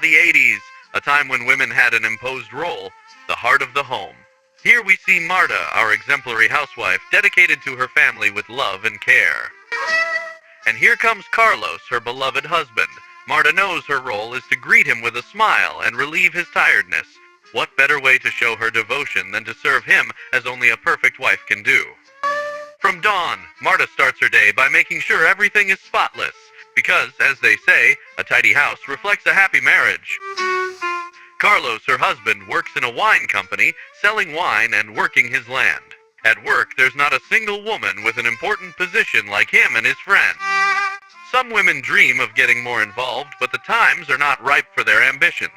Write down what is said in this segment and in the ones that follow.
the 80s, a time when women had an imposed role, the heart of the home. Here we see Marta, our exemplary housewife, dedicated to her family with love and care. And here comes Carlos, her beloved husband. Marta knows her role is to greet him with a smile and relieve his tiredness. What better way to show her devotion than to serve him as only a perfect wife can do? From dawn, Marta starts her day by making sure everything is spotless, because, as they say, a tidy house reflects a happy marriage. Carlos, her husband, works in a wine company, selling wine and working his land. At work, there's not a single woman with an important position like him and his friend. Some women dream of getting more involved, but the times are not ripe for their ambitions.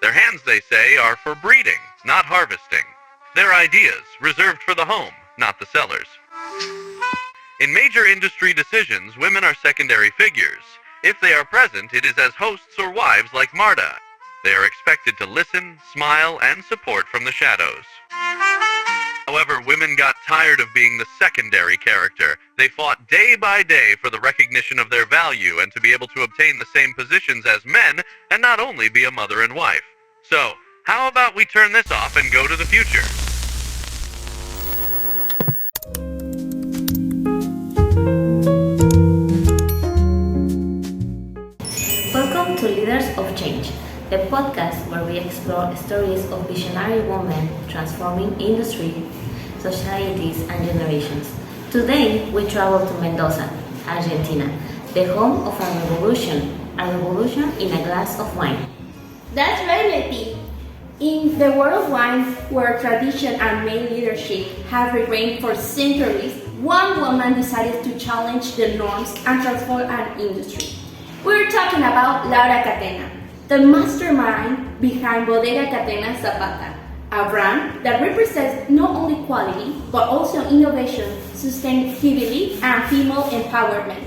Their hands, they say, are for breeding, not harvesting. Their ideas, reserved for the home, not the sellers. In major industry decisions, women are secondary figures. If they are present, it is as hosts or wives like Marta. They are expected to listen, smile, and support from the shadows. However, women got tired of being the secondary character. They fought day by day for the recognition of their value and to be able to obtain the same positions as men and not only be a mother and wife. So, how about we turn this off and go to the future? Welcome to Leaders of Change, the podcast where we explore stories of visionary women transforming industry, societies, and generations. Today, we travel to Mendoza, Argentina, the home of a revolution in a glass of wine. That's right, Letty. In the world of wine, where tradition and male leadership have reigned for centuries, one woman decided to challenge the norms and transform an industry. We're talking about Laura Catena, the mastermind behind Bodega Catena Zapata, a brand that represents not only quality, but also innovation, sustainability, and female empowerment.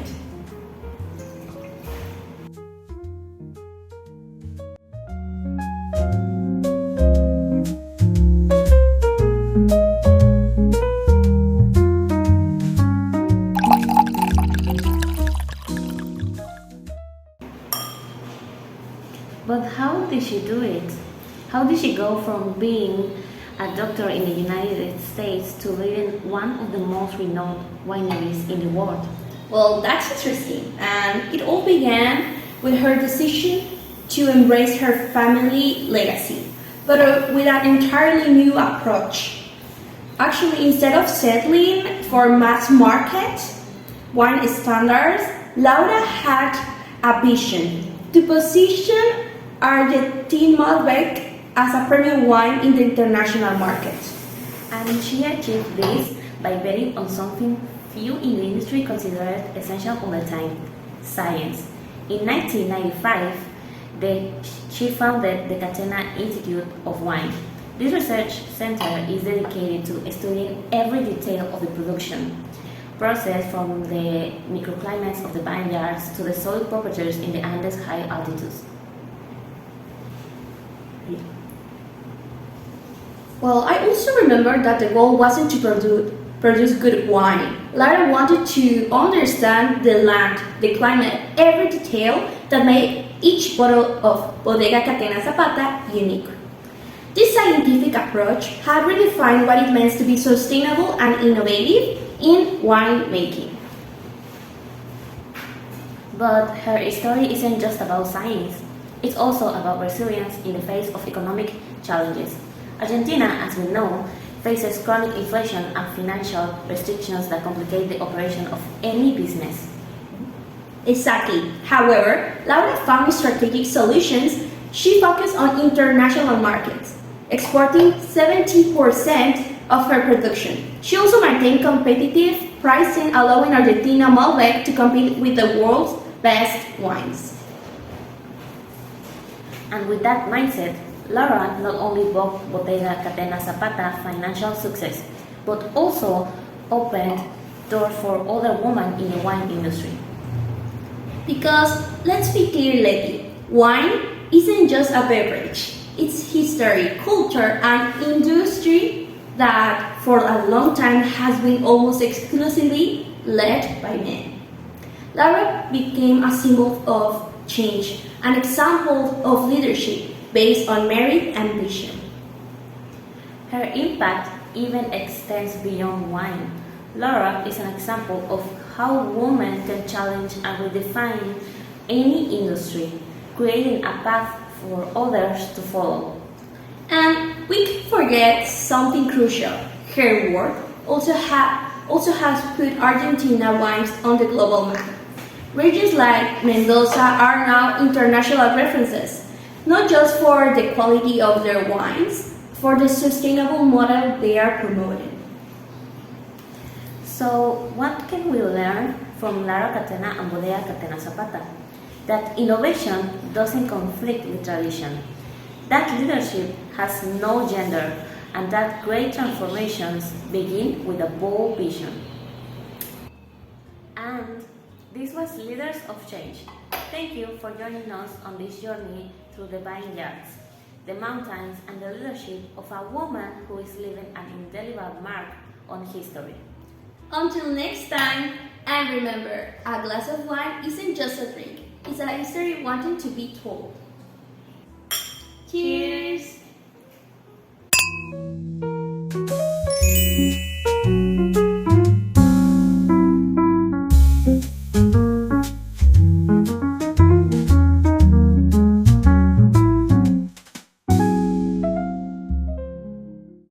But how did she do it? How did she go from being a doctor in the United States to leading one of the most renowned wineries in the world? Well, that's interesting, and it all began with her decision to embrace her family legacy, but with an entirely new approach. Actually, instead of settling for mass market wine standards, Laura had a vision to position Argentine Malbec as a premium wine in the international market. And she achieved this by betting on something few in the industry considered essential all the time: science. In 1995, she founded the Catena Institute of Wine. This research center is dedicated to studying every detail of the production process, from the microclimates of the vineyards to the soil properties in the Andes high altitudes. Well, I also remember that the goal wasn't to produce good wine. Lara wanted to understand the land, the climate, every detail that made each bottle of Bodega Catena Zapata unique. This scientific approach had redefined what it means to be sustainable and innovative in winemaking. But her story isn't just about science. It's also about resilience in the face of economic challenges. Argentina, as we know, faces chronic inflation and financial restrictions that complicate the operation of any business. Exactly. However, Laura found strategic solutions. She focused on international markets, exporting 70% of her production. She also maintained competitive pricing, allowing Argentina Malbec to compete with the world's best wines. And with that mindset, Laura not only brought Bodega Catena Zapata financial success, but also opened doors for other women in the wine industry. Because, let's be clear, Letty, wine isn't just a beverage. It's history, culture, and industry that for a long time has been almost exclusively led by men. Laura became a symbol of change, an example of leadership based on merit and vision. Her impact even extends beyond wine. Laura is an example of how women can challenge and redefine any industry, creating a path for others to follow. And we can forget something crucial. Her work also has put Argentina wines on the global map. Regions like Mendoza are now international references, not just for the quality of their wines, for the sustainable model they are promoting. So, what can we learn from Lara Catena and Bodega Catena Zapata? That innovation doesn't conflict with tradition, that leadership has no gender, and that great transformations begin with a bold vision. And this was Leaders of Change. Thank you for joining us on this journey through the vineyards, the mountains, and the leadership of a woman who is leaving an indelible mark on history. Until next time, and remember, a glass of wine isn't just a drink, it's a history wanting to be told. Cheers!